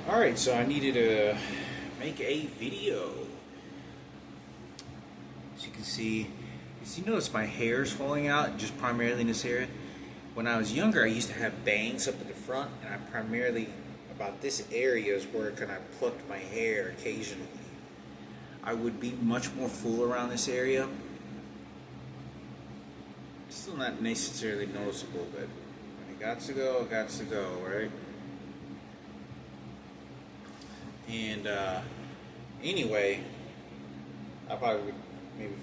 Alright, so I needed to make a video. As you notice my hair is falling out, just primarily in this area. When I was younger, I used to have bangs up at the front, and I primarily, about this area is where I plucked my hair occasionally. I would be much more full around this area. Still not necessarily noticeable, but when it got to go, right? And anyway, I probably would maybe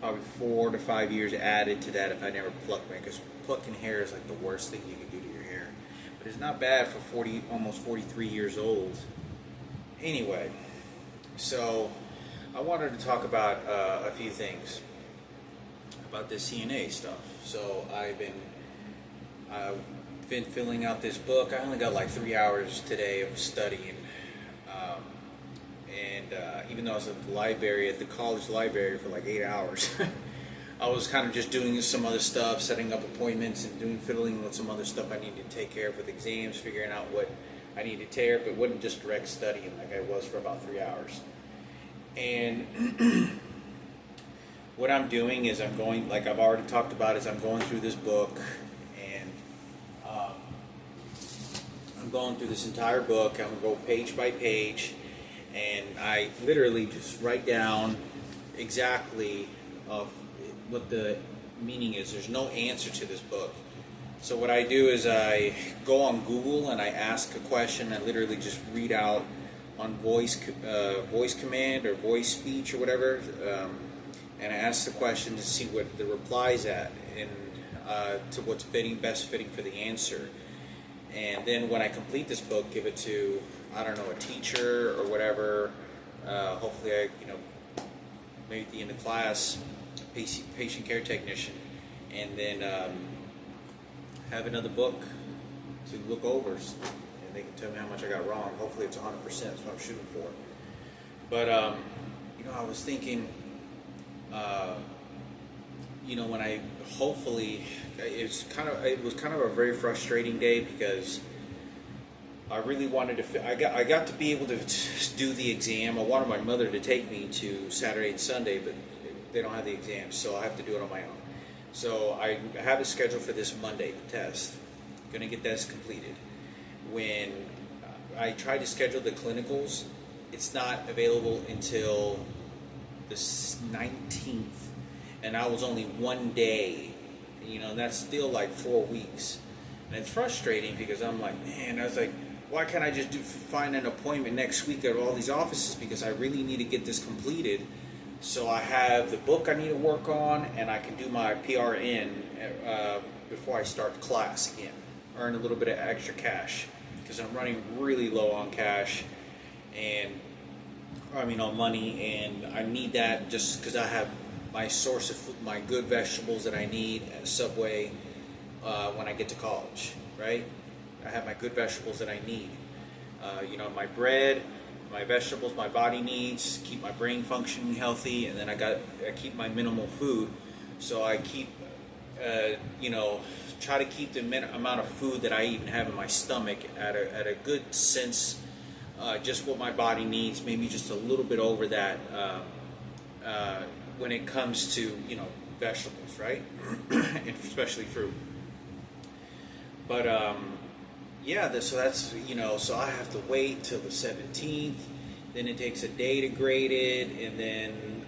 probably 4 to 5 years added to that if I never plucked my, because plucking hair is like the worst thing you can do to your hair. But it's not bad for almost 43 years old. Anyway, so I wanted to talk about a few things about this CNA stuff. So I've been filling out this book. I only got like 3 hours today of studying, and even though I was at the library, at the college library for like 8 hours, I was kind of just doing some other stuff, setting up appointments and fiddling with some other stuff I needed to take care of with exams, figuring out what I needed to tear, but it wasn't just direct studying like I was for about 3 hours. And what I'm doing is I'm going, like I've already talked about, is I'm going through this book, and I'm going through this entire book. I'm going to go page by page, and I literally just write down exactly what the meaning is. There's no answer to this book. So what I do is I go on Google and I ask a question. I literally just read out on voice command or voice speech or whatever, and I ask the question to see what the reply's at, and to what's best fitting for the answer. And then when I complete this book, give it to, I don't know, a teacher or whatever. Hopefully, maybe at the end of class, patient care technician, and then have another book to look over, and they can tell me how much I got wrong. Hopefully, it's 100%. That's what I'm shooting for. But I was thinking, when I hopefully, it was kind of a very frustrating day, because I really wanted to. I got to be able to do the exam. I wanted my mother to take me to Saturday and Sunday, but they don't have the exam, so I have to do it on my own. So I have a schedule for this Monday, the test. I'm going to get this completed. When I tried to schedule the clinicals, it's not available until the 19th, and I was only one day, and that's still like 4 weeks. And it's frustrating, because I'm like, man, I was like, why can't I just find an appointment next week at all these offices, because I really need to get this completed, so I have the book I need to work on, and I can do my PRN before I start class again, earn a little bit of extra cash, because I'm running really low on cash, on money, and I need that just because I have my source of food, my good vegetables that I need at Subway when I get to college, right? I have my good vegetables that I need. My bread, my vegetables, my body needs, keep my brain functioning healthy, and then I keep my minimal food. So I keep, try to keep the amount of food that I even have in my stomach at a good sense, just what my body needs, maybe just a little bit over that when it comes to, vegetables, right? And especially fruit. But, so that's, so I have to wait till the 17th, then it takes a day to grade it, and then,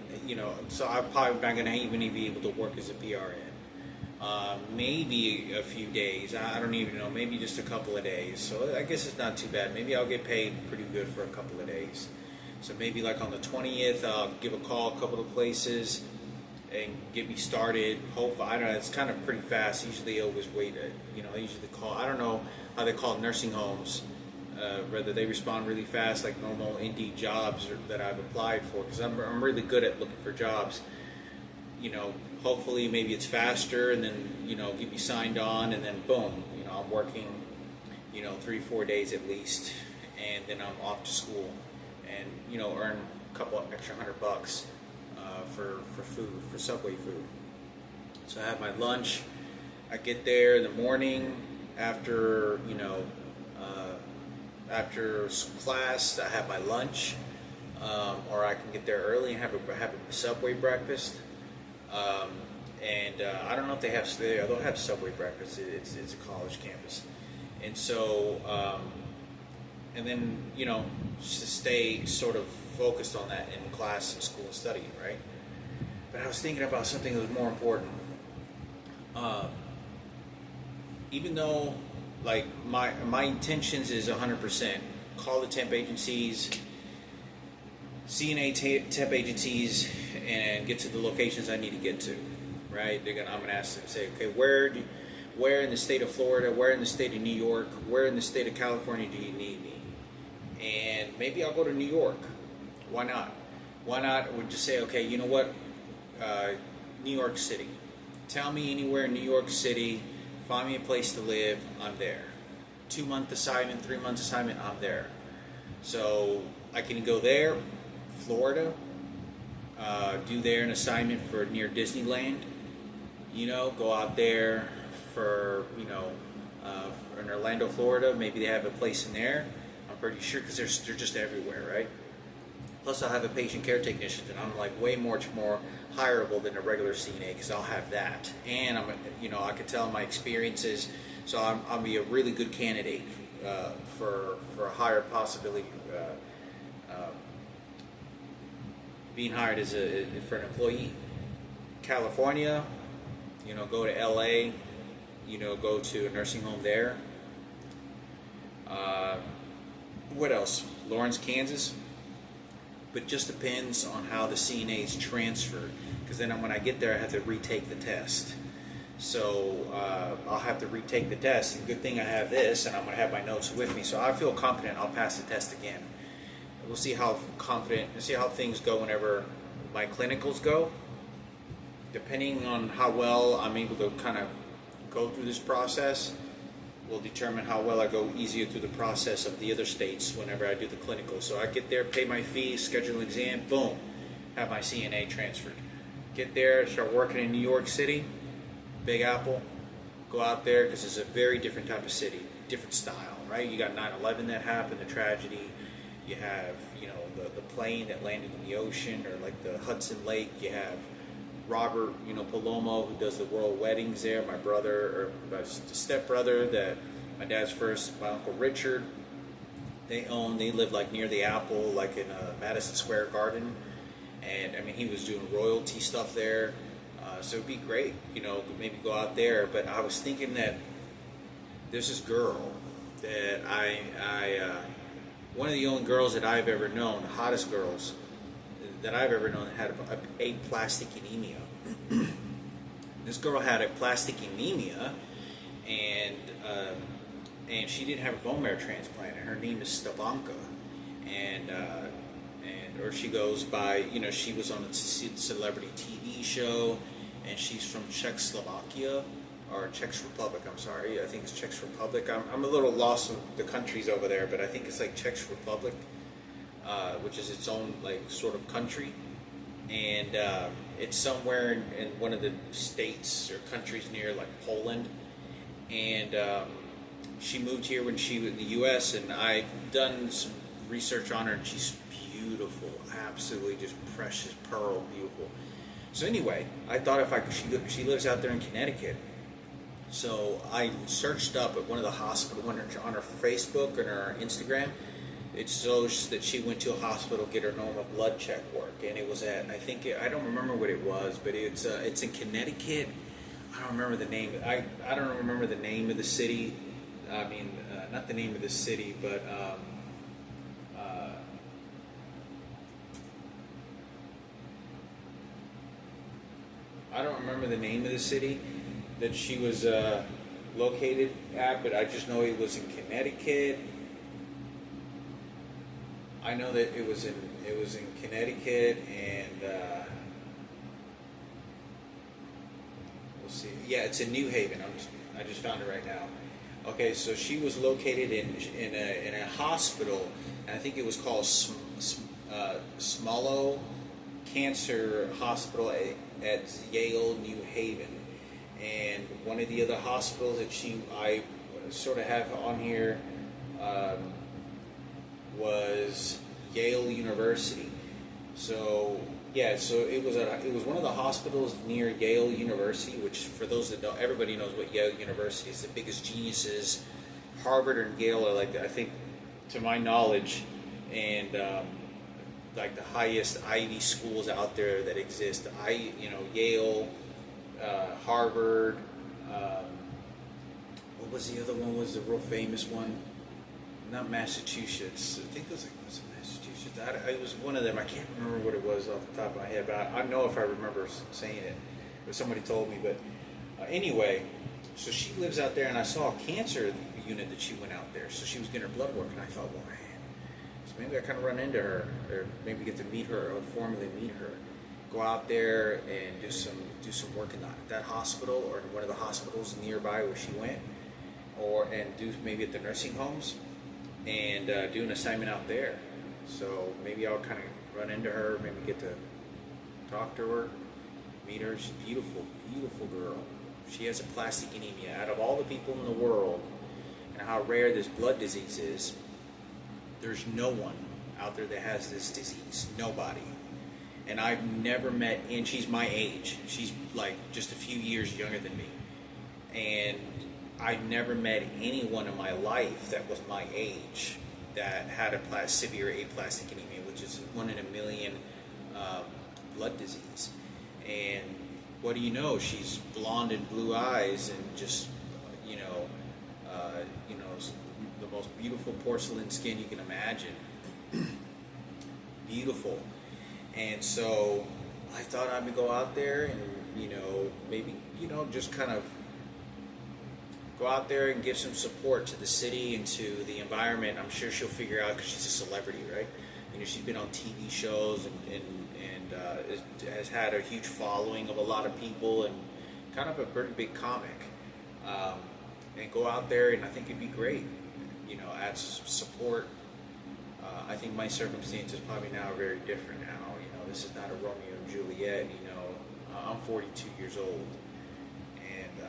so I'm probably not going to even be able to work as a PRN. Maybe a few days, I don't even know, maybe just a couple of days, so I guess it's not too bad. Maybe I'll get paid pretty good for a couple of days. So maybe like on the 20th, I'll give a call a couple of places and get me started. Hopefully, I don't know, it's kind of pretty fast. Usually they always wait, they usually call, I don't know how they call nursing homes, whether they respond really fast like normal Indeed jobs that I've applied for, because I'm really good at looking for jobs. Hopefully maybe it's faster, and then, get me signed on, and then boom, I'm working, 3-4 days at least, and then I'm off to school, and, earn a couple of extra $100 for food, for Subway food. So I have my lunch. I get there in the morning after after class, I have my lunch, or I can get there early and have a Subway breakfast. Um, and I don't know if they don't have Subway breakfast. It's a college campus, and so and then just to stay sort of focused on that in class and school and studying, right? But I was thinking about something that was more important. Uh, Even though, like, my intentions is 100%, call the temp agencies, temp agencies, and get to the locations I need to get to, right? I'm gonna ask them, say, okay, where in the state of Florida, where in the state of New York, where in the state of California do you need me? And maybe I'll go to New York. Why not? Why not? We'll just say, okay, you know what? New York City. Tell me anywhere in New York City. Find me a place to live. I'm there. 2-month assignment, 3-month assignment. I'm there. So I can go there, Florida. Do there an assignment for near Disneyland. Go out there for in Orlando, Florida. Maybe they have a place in there. I'm pretty sure because they're just everywhere, right? Plus, I'll have a patient care technician, and I'm like way much more hireable than a regular CNA because I'll have that, and I could tell my experiences, so I'll be a really good candidate for a higher possibility being hired for an employee. California, go to LA, go to a nursing home there. What else? Lawrence, Kansas. But just depends on how the CNA's transferred, because then when I get there I have to retake the test. So I'll have to retake the test, and good thing I have this, and I'm going to have my notes with me, so I feel confident I'll pass the test again. We'll see how things go whenever my clinicals go. Depending on how well I'm able to kind of go through this process will determine how well I go easier through the process of the other states whenever I do the clinical. So I get there, pay my fee, schedule an exam, boom, have my CNA transferred. Get there, start working in New York City, Big Apple, go out there because it's a very different type of city, different style, right? You got 9/11 that happened, the tragedy. You have, the plane that landed in the ocean, or like the Hudson Lake. You have Robert, Palomo, who does the royal weddings there. My brother, or my stepbrother, that my dad's first, my Uncle Richard, they live like near the Apple, like in Madison Square Garden. And I mean, he was doing royalty stuff there. So it'd be great, maybe go out there. But I was thinking that there's this girl that one of the only girls that I've ever known, the hottest girls that I've ever known, had a plastic anemia. This girl had a plastic anemia, and she didn't have a bone marrow transplant. And her name is Stavanka, or she goes by, she was on a celebrity TV show, and she's from Czechoslovakia, or Czech Republic. I'm sorry, I think it's Czech Republic. I'm a little lost with the countries over there, but I think it's like Czech Republic. Which is its own sort of country, and it's somewhere in one of the states or countries near Poland. And she moved here when she was in the U.S., and I've done some research on her, and she's beautiful, absolutely just precious pearl, beautiful. So anyway, I thought she lives out there in Connecticut. So I searched up at one of the hospitals on her Facebook and her Instagram. It shows that she went to a hospital to get her normal blood check work, and it was at, I don't remember what it was, but it's in Connecticut. I don't remember the name. I don't remember the name of the city. I mean, not the name of the city, but I don't remember the name of the city that she was located at, but I just know it was in Connecticut. I know that it was in Connecticut, and we'll see. Yeah, it's in New Haven. I just found it right now. Okay, so she was located in a hospital, and I think it was called Smallow Cancer Hospital at Yale, New Haven. And one of the other hospitals that I sort of have on here. was Yale University. So yeah, so it was one of the hospitals near Yale University, which for those that don't, everybody knows what Yale University is. The biggest geniuses, Harvard and Yale are like, I think, to my knowledge, and like the highest Ivy schools out there that exist. Yale, Harvard. What was the other one? Was the real famous one? Not Massachusetts. I think was it Massachusetts? It was one of them. I can't remember what it was off the top of my head, but I know if I remember saying it, or somebody told me. But anyway, so she lives out there, and I saw a cancer unit that she went out there. So she was getting her blood work, and I thought, well, man, so maybe I kind of run into her, or maybe get to meet her, or formally meet her. Go out there and do some work in that hospital, or in one of the hospitals nearby where she went, and do maybe at the nursing homes, and do an assignment out there. So maybe I'll kind of run into her, maybe get to talk to her, meet her. She's a beautiful, beautiful girl. She has aplastic anemia. Out of all the people in the world, and how rare this blood disease is, there's no one out there that has this disease. Nobody. And I've never met, and she's my age. She's like just a few years younger than me. And I've never met anyone in my life that was my age that had a severe aplastic anemia, which is 1 in a million blood disease. And what do you know? She's blonde and blue eyes, and just the most beautiful porcelain skin you can imagine. Beautiful. And so I thought I would go out there and maybe just kind of go out there and give some support to the city and to the environment. I'm sure she'll figure out, because she's a celebrity, right? She's been on TV shows and has had a huge following of a lot of people, and kind of a pretty big comic. And go out there, and I think it'd be great. Add support. I think my circumstances probably now are very different now. This is not a Romeo and Juliet. I'm 42 years old, and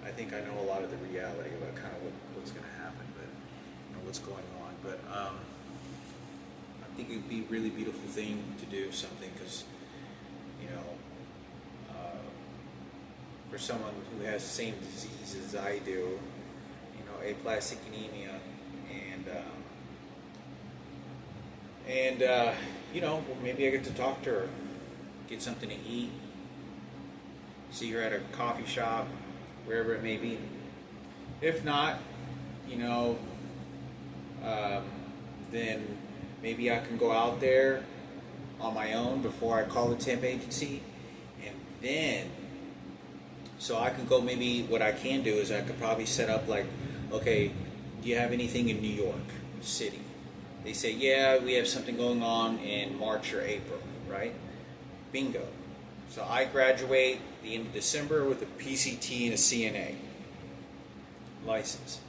I think I know a lot of the reality about kind of what's going to happen, but what's going on. But I think it'd be a really beautiful thing to do something, because for someone who has the same disease as I do, aplastic anemia, and maybe I get to talk to her, get something to eat, see her at a coffee shop, wherever it may be. If not, then maybe I can go out there on my own before I call the temp agency, and then, so I can go, maybe what I can do is I could probably set up like, okay, do you have anything in New York City? They say, yeah, we have something going on in March or April, right? Bingo. So I graduate the end of December with a PCT and a CNA license.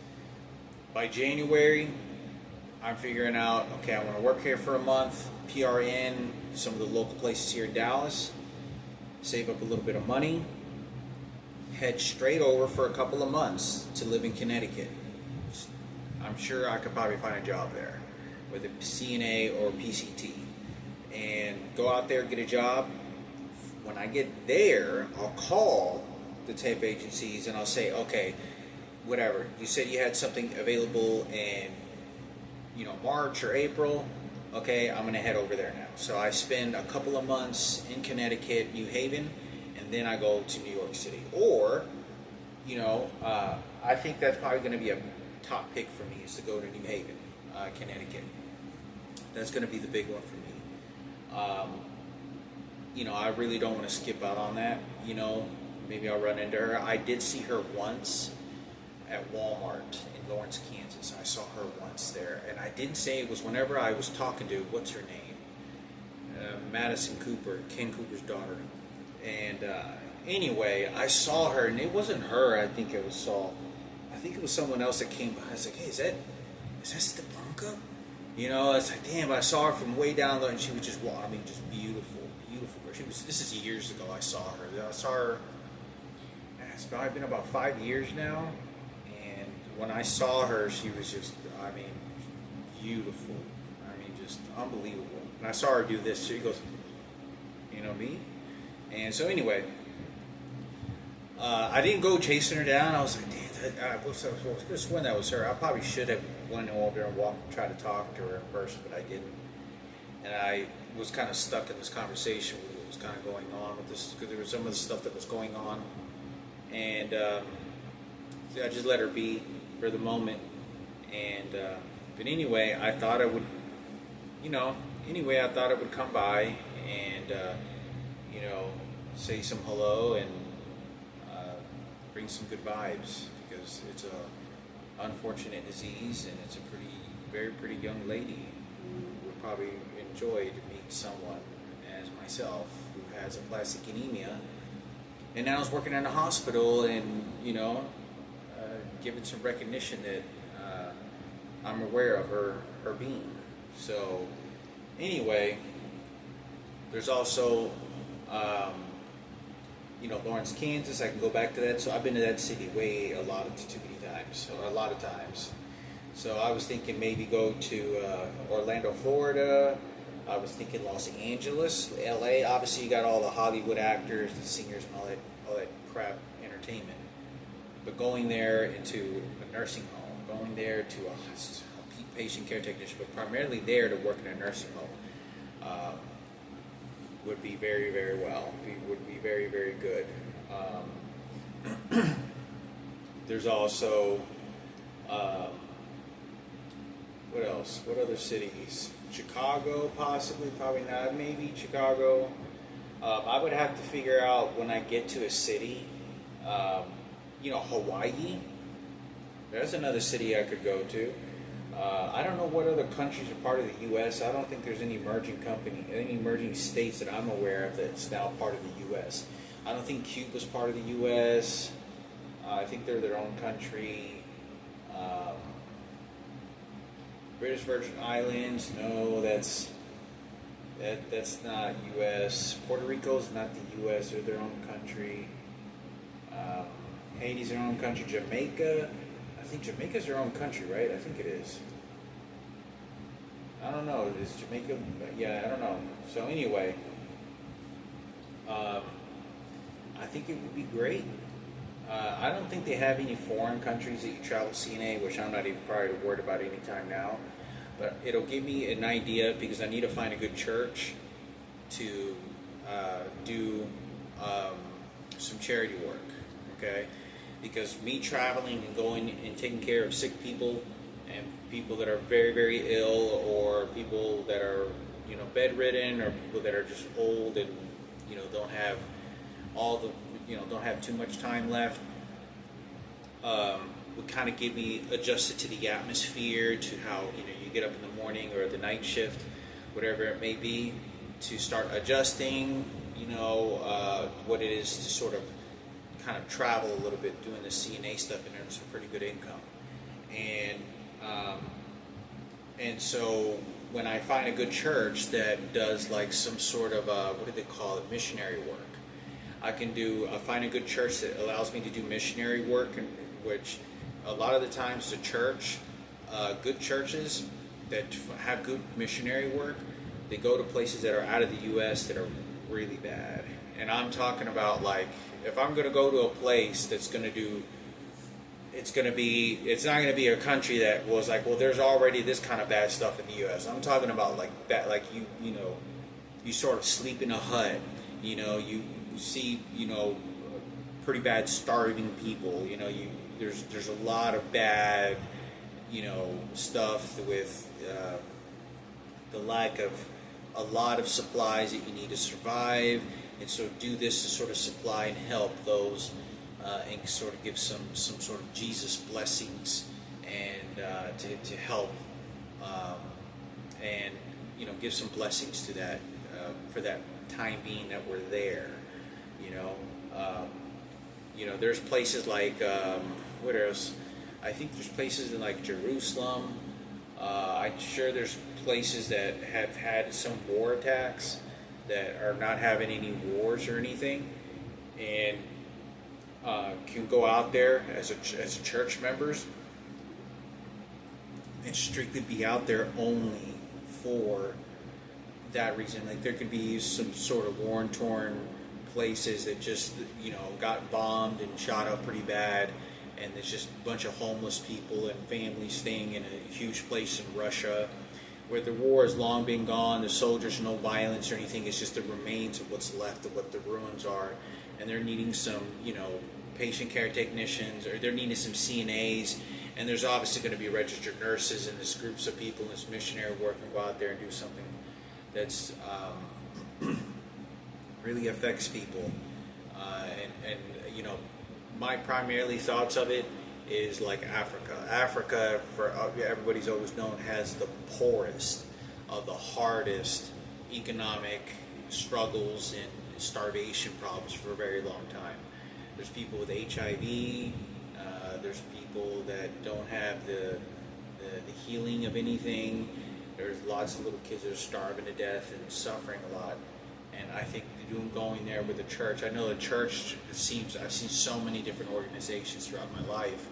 By January, I'm figuring out, okay, I want to work here for a month, PRN, some of the local places here in Dallas, save up a little bit of money, head straight over for a couple of months to live in Connecticut. I'm sure I could probably find a job there with a CNA or PCT, and go out there, get a job. When I get there, I'll call the temp agencies and I'll say, okay, whatever, you said you had something available in March or April. Okay, I'm gonna head over there now. So I spend a couple of months in Connecticut, New Haven, and then I go to New York City. Or I think that's probably going to be a top pick for me, is to go to New Haven, Connecticut. That's going to be the big one for me. I really don't want to skip out on that. Maybe I'll run into her. I did see her once at Walmart in Lawrence, Kansas. I saw her once there, and I didn't say it was whenever I was talking to, what's her name? Madison Cooper, Ken Cooper's daughter. And anyway, I saw her, and it wasn't her. I think it was someone else that came by. I was like, hey, is that Stepanka? It's like, damn, I saw her from way down there, and she was just beautiful, beautiful girl. This is years ago I saw her. It's probably been about 5 years now, and when I saw her, she was just, beautiful. mean, just unbelievable. And I saw her do this. She goes, you know me? And so anyway, I didn't go chasing her down. I was like, damn, I was when that was her. I probably should have went over there and tried to talk to her in person, but I didn't. And I was kind of stuck in this conversation with what was kind of going on with this, because there was some of the stuff that was going on. And so I just let her be for the moment. And but anyway, I thought I would, I thought I would come by and, say some hello and bring some good vibes, because it's a unfortunate disease, and it's a very pretty young lady who would probably enjoy to meet someone as myself who has aplastic anemia, and now is working in a hospital, and given some recognition that I'm aware of her being. So anyway, there's also Lawrence, Kansas. I can go back to that. So I've been to that city too many times. So a lot of times. So I was thinking maybe go to Orlando, Florida. I was thinking Los Angeles, LA. Obviously, you got all the Hollywood actors, the singers, and all that crap entertainment. But going there into a nursing home, going there to a patient care technician, but primarily there to work in a nursing home, would be very, very well. Would be very, very good. There's also what else? What other cities? Chicago, possibly, probably not. Maybe Chicago. I would have to figure out when I get to a city. Hawaii. There's another city I could go to. I don't know what other countries are part of the U.S. I don't think there's any emerging states that I'm aware of that's now part of the U.S. I don't think Cuba's part of the U.S. I think they're their own country. British Virgin Islands, no, that's not U.S. Puerto Rico's not the U.S. They're their own country. Haiti's their own country. Jamaica, I think Jamaica's their own country, right? I think it is. I don't know. Is Jamaica? Yeah, I don't know. So anyway, I think it would be great. I don't think they have any foreign countries that you travel CNA, which I'm not even probably worried about any time now. But it'll give me an idea, because I need to find a good church to do some charity work. Okay, because me traveling and going and taking care of sick people and people that are very, very ill, or people that are bedridden, or people that are just old and don't have don't have too much time left, would kind of get me adjusted to the atmosphere, to how you get up in the morning or the night shift, whatever it may be, to start adjusting what it is to sort of kind of travel a little bit doing the CNA stuff and earn some pretty good income. And so when I find a good church that does like some sort of what do they call it, missionary work, I find a good church that allows me to do missionary work, which a lot of the times the church, good churches that have good missionary work, they go to places that are out of the U.S. that are really bad. And I'm talking about, like, if I'm going to go to a place that's going to do, it's not going to be a country that was like, well, there's already this kind of bad stuff in the U.S. I'm talking about like that, like you sort of sleep in a hut, you see, pretty bad starving people, there's a lot of bad, stuff with the lack of a lot of supplies that you need to survive. And so do this to sort of supply and help those, and sort of give some sort of Jesus blessings, and to help, and give some blessings to that, for that time being that we're there. There's places like what else? I think there's places in like Jerusalem. I'm sure there's places that have had some war attacks that are not having any wars or anything, and can go out there as church members and strictly be out there only for that reason. Like there could be some sort of war-torn places that just got bombed and shot up pretty bad, and there's just a bunch of homeless people and families staying in a huge place in Russia where the war has long been gone. The soldiers, no violence or anything. It's just the remains of what's left of what the ruins are, and they're needing some patient care technicians, or they're needing some CNAs, and there's obviously going to be registered nurses and this groups of people and this missionary working to go out there and do something that's really affects people. And my primarily thoughts of it is like Africa. Africa, for everybody's always known, has the poorest of the hardest economic struggles and starvation problems for a very long time. There's people with HIV. There's people that don't have the healing of anything. There's lots of little kids that are starving to death and suffering a lot. And I think going there with the church, I know the church I've seen so many different organizations throughout my life.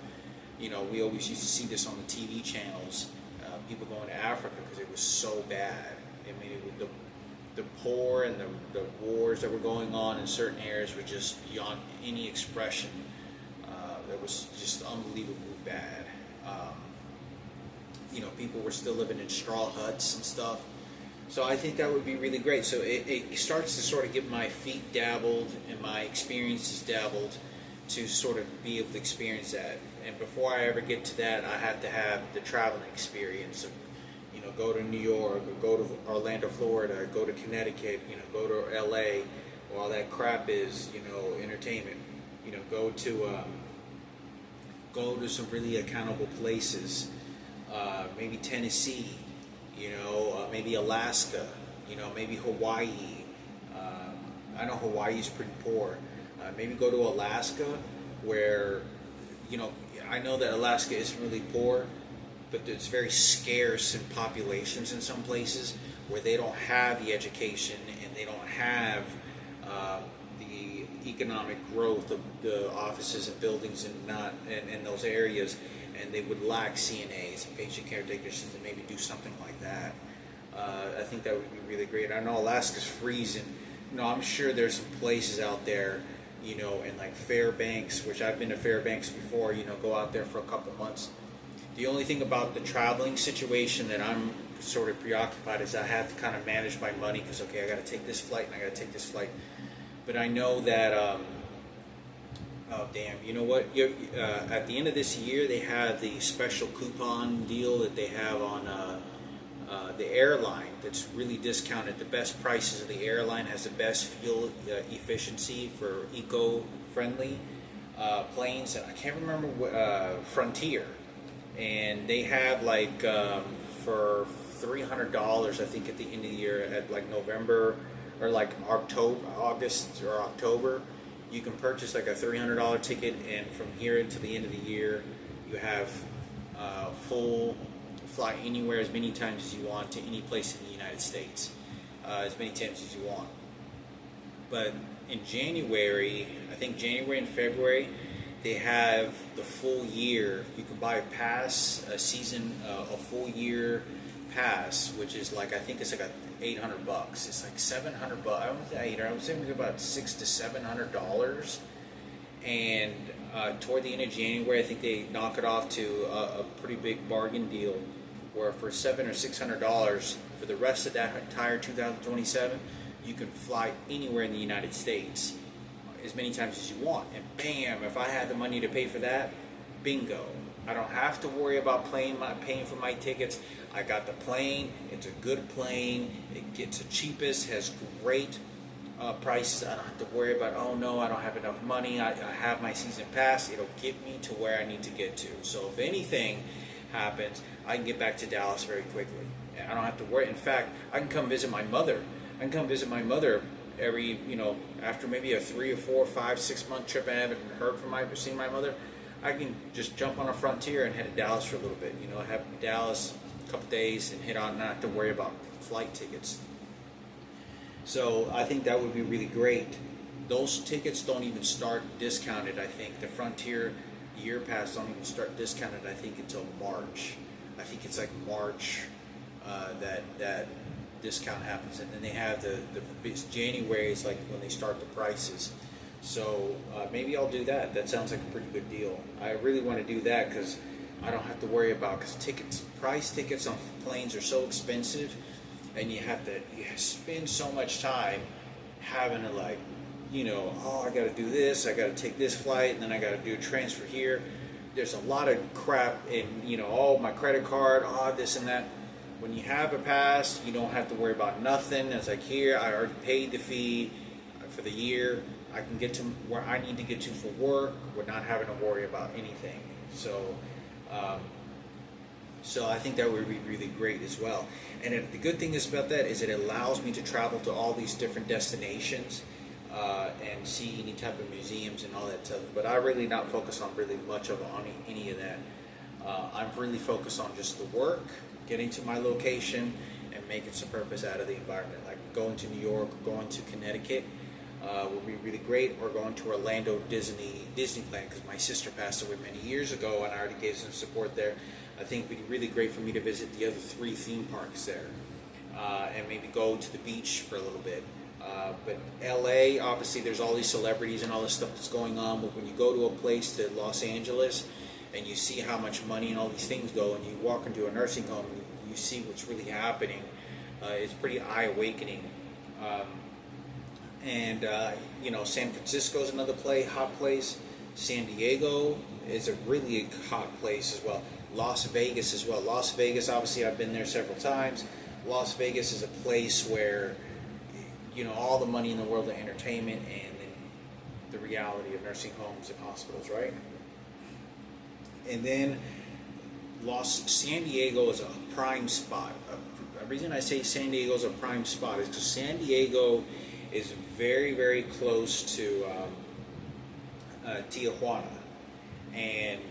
We always used to see this on the TV channels, people going to Africa because it was so bad. I mean, the poor and the wars that were going on in certain areas were just beyond any expression. That was just unbelievably bad. People were still living in straw huts and stuff. So I think that would be really great. So it starts to sort of get my feet dabbled and my experiences dabbled to sort of be able to experience that. And before I ever get to that, I have to have the traveling experience of, go to New York, or go to Orlando, Florida, or go to Connecticut, go to LA, where all that crap is, entertainment. Go to some really accountable places, maybe Tennessee, maybe Alaska, maybe Hawaii. I know Hawaii's pretty poor. Maybe go to Alaska, where, I know that Alaska isn't really poor, but it's very scarce in populations in some places where they don't have the education and they don't have the economic growth of the offices and buildings in those areas, and they would lack CNAs and patient care technicians and maybe do something like that. I think that would be really great. I know Alaska's freezing. I'm sure there's some places out there, in like Fairbanks, which I've been to Fairbanks before, go out there for a couple months. The only thing about the traveling situation that I'm sort of preoccupied is I have to kind of manage my money because, okay, I got to take this flight and I got to take this flight. But I know that, you know what? At the end of this year, they have the special coupon deal that they have on the airline that's really discounted. The best prices of the airline has the best fuel efficiency for eco-friendly planes. And I can't remember what, Frontier. And they have like for $300, I think, at the end of the year, at like November or like August or October, you can purchase like a $300 ticket, and from here until the end of the year, you have full fly anywhere as many times as you want to any place in the United States, as many times as you want. But in January, I think January and February, they have the full year. You can buy a pass, a full year pass, which is like, I think it's like $800. It's like $700. I was thinking about $600 to $700. And toward the end of January, I think they knock it off to a pretty big bargain deal, where for $700 or $600 for the rest of that entire 2027, you can fly anywhere in the United States as many times as you want. And bam, if I had the money to pay for that, bingo. I don't have to worry about paying for my tickets. I got the plane. It's a good plane. It gets the cheapest, has great prices. I don't have to worry about, oh no, I don't have enough money. I have my season pass. It'll get me to where I need to get to. So if anything happens, I can get back to Dallas very quickly. I don't have to worry. In fact, I can come visit my mother. Every, after maybe a 3 or 4 or 5, 6 month trip, I haven't seen my mother, I can just jump on a Frontier and head to Dallas for a little bit. Have Dallas a couple days and hit on, not have to worry about flight tickets. So I think that would be really great. Those tickets don't even start discounted, I think. The Frontier Year Pass don't even start discounted, I think, until March. I think it's like March that discount happens, and then they have the January is like when they start the prices. So maybe I'll do that. That sounds like a pretty good deal. I really want to do that because I don't have to worry about, because price tickets on planes are so expensive, and you spend so much time having to, like, oh, I got to do this, I got to take this flight, and then I got to do a transfer here. There's a lot of crap in, oh, my credit card, this and that. When you have a pass, you don't have to worry about nothing. It's like, here, I already paid the fee for the year. I can get to where I need to get to for work. We're not having to worry about anything. So I think that would be really great as well. And the good thing is about that is it allows me to travel to all these different destinations and see any type of museums and all that stuff. But I really not focus on really much of on any of that. I'm really focused on just the work, getting to my location, and making some purpose out of the environment. Like going to New York, going to Connecticut would be really great, or going to Orlando Disneyland, because my sister passed away many years ago, and I already gave some support there. I think it would be really great for me to visit the other 3 theme parks there, and maybe go to the beach for a little bit. But LA, obviously, there's all these celebrities and all this stuff that's going on. But when you go to a place to Los Angeles, and you see how much money and all these things go, and you walk into a nursing home, and you see what's really happening, it's pretty eye-awakening. San Francisco is another hot place. San Diego is a really hot place as well. Las Vegas as well. Las Vegas, obviously, I've been there several times. Las Vegas is a place where, all the money in the world of entertainment and the reality of nursing homes and hospitals, right? And then San Diego is a prime spot. The reason I say San Diego is a prime spot is because San Diego is very, very close to Tijuana. And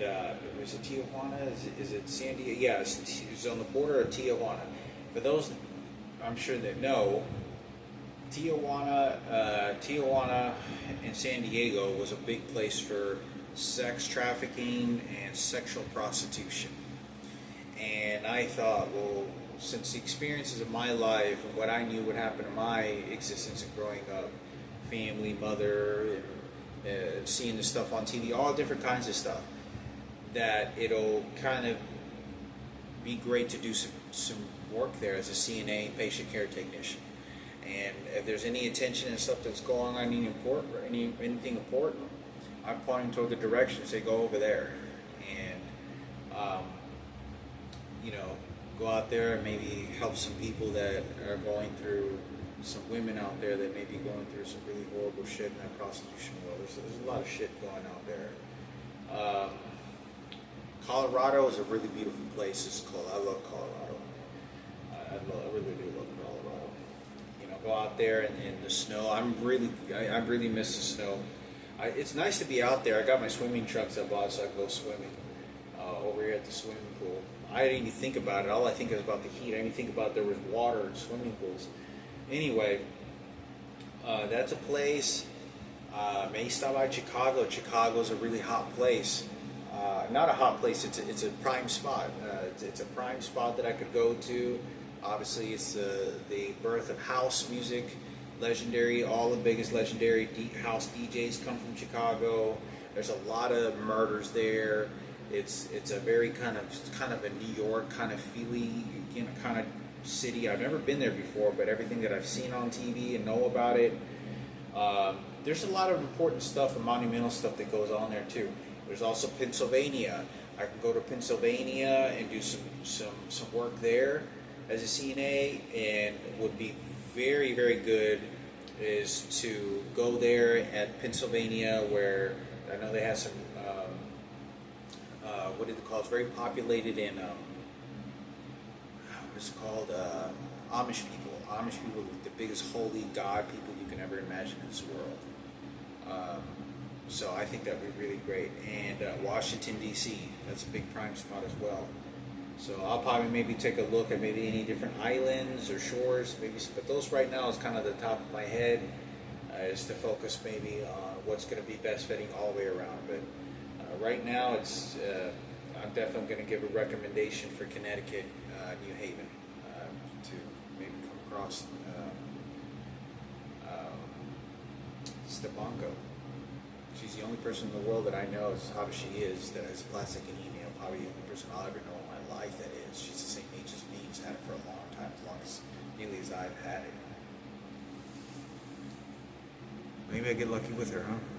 is it Tijuana? Is it San Diego? Yeah, it's on the border of Tijuana. For those, I'm sure that know, Tijuana and San Diego was a big place for sex trafficking and sexual prostitution. And I thought, well, since the experiences of my life and what I knew would happen to my existence and growing up, family, mother, and seeing this stuff on TV, all different kinds of stuff, that it'll kind of be great to do some work there as a CNA, patient care technician. And if there's any attention and stuff that's going on, anything important, I'm pointing toward the direction, say go over there, and go out there and maybe help some people that are going through, some women out there that may be going through some really horrible shit in that prostitution world. There's a lot of shit going out there. Colorado is a really beautiful place. I love Colorado. I really do love Colorado. Go out there in the snow. I really miss the snow. It's nice to be out there. I got my swimming trunks I bought so I can go swimming over here at the swimming pool. I didn't even think about it. All I think is about the heat. I didn't even think about there was water in swimming pools. Anyway, that's a place. May stop by Chicago. Chicago's a really hot place. Not a hot place. It's a prime spot. It's a prime spot that I could go to. Obviously, it's the birth of house music. Legendary. All the biggest legendary house DJs come from Chicago. There's a lot of murders there. It's a very kind of a New York kind of feely kind of city. I've never been there before, but everything that I've seen on TV and know about it, there's a lot of important stuff and monumental stuff that goes on there too. There's also Pennsylvania. I can go to Pennsylvania and do some work there as a CNA, and would be very, very good is to go there at Pennsylvania, where I know they have some what do they call it? It's very populated in what's it called? Amish people. Amish people are the biggest holy God people you can ever imagine in this world. So I think that would be really great. And Washington D.C. That's a big prime spot as well. So I'll probably maybe take a look at maybe any different islands or shores, but those right now is kind of the top of my head, is to focus maybe on what's going to be best fitting all the way around. But right now, I'm definitely going to give a recommendation for Connecticut, New Haven. pronounced Stepanko. She's the only person in the world that I know, as hot as she is, that has plastic anemia. Probably the only person I'll ever know in my life that is. She's the same age as me. She's had it for a long time, as long as nearly as I've had it. Maybe I get lucky with her, huh?